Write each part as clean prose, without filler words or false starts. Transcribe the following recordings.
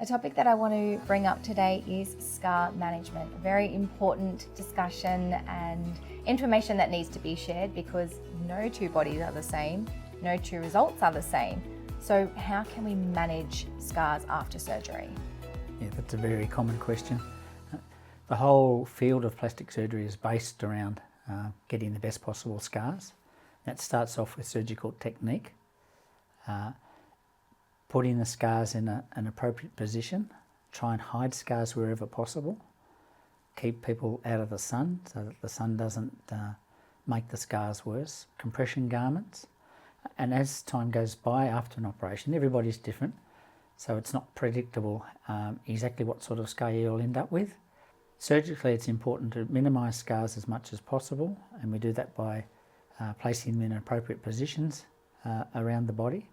A topic that I want to bring up today is scar management. A very important discussion and information that needs to be shared because no two bodies are the same, no two results are the same. So how can we manage scars after surgery? Yeah, that's a very common question. The whole field of plastic surgery is based around getting the best possible scars. That starts off with surgical technique, putting the scars in an appropriate position, try and hide scars wherever possible, keep people out of the sun so that the sun doesn't make the scars worse, compression garments. And as time goes by after an operation, everybody's different, so it's not predictable exactly what sort of scar you'll end up with. Surgically, it's important to minimise scars as much as possible, and we do that by placing them in appropriate positions around the body.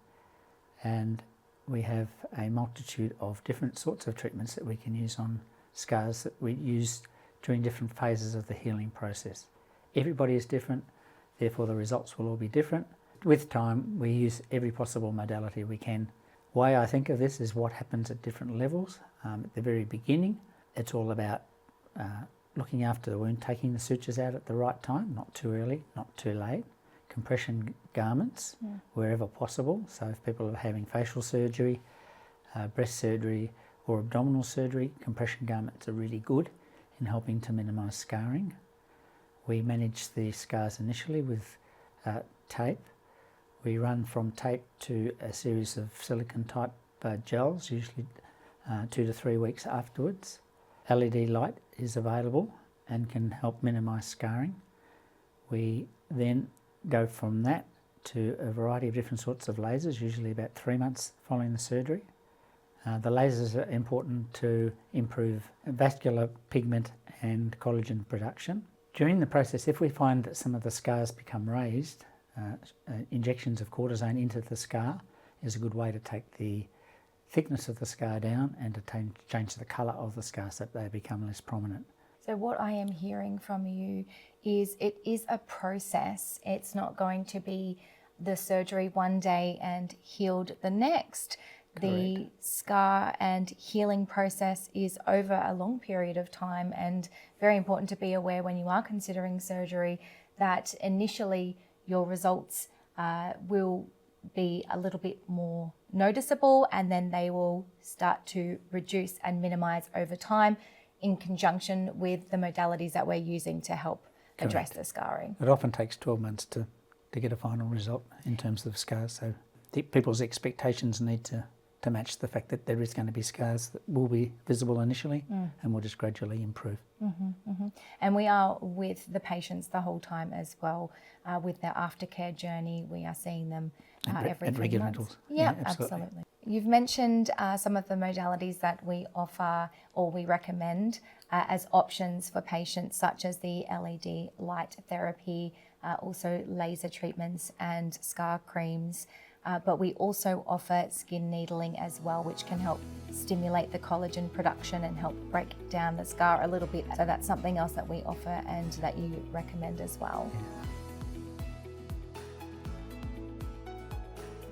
And we have a multitude of different sorts of treatments that we can use on scars that we use during different phases of the healing process. Everybody is different, therefore the results will all be different. With time, we use every possible modality we can. The way I think of this is what happens at different levels. At the very beginning, it's all about looking after the wound, taking the sutures out at the right time, not too early, not too late. Compression garments wherever possible. So if people are having facial surgery, breast surgery or abdominal surgery, compression garments are really good in helping to minimise scarring. We manage the scars initially with tape. We run from tape to a series of silicone type gels, usually 2 to 3 weeks afterwards. LED light is available and can help minimise scarring. We then go from that to a variety of different sorts of lasers, usually about 3 months following the surgery. The lasers are important to improve vascular pigment and collagen production. During the process, if we find that some of the scars become raised, injections of cortisone into the scar is a good way to take the thickness of the scar down and to change the colour of the scar so that they become less prominent. So what I am hearing from you is it is a process. It's not going to be the surgery one day and healed the next. Correct. The scar and healing process is over a long period of time, and very important to be aware when you are considering surgery that initially your results will be a little bit more noticeable, and then they will start to reduce and minimise over time in conjunction with the modalities that we're using to help address the scarring. It often takes 12 months to get a final result in terms of scars, so people's expectations need to match the fact that there is going to be scars that will be visible initially and will just gradually improve. And we are with the patients the whole time as well. With their aftercare journey, we are seeing them every 3 regular months. intervals. Yeah, absolutely. You've mentioned some of the modalities that we offer or we recommend as options for patients, such as the LED light therapy, also laser treatments and scar creams. But we also offer skin needling as well, which can help stimulate the collagen production and help break down the scar a little bit. So that's something else that we offer and that you recommend as well. Yeah.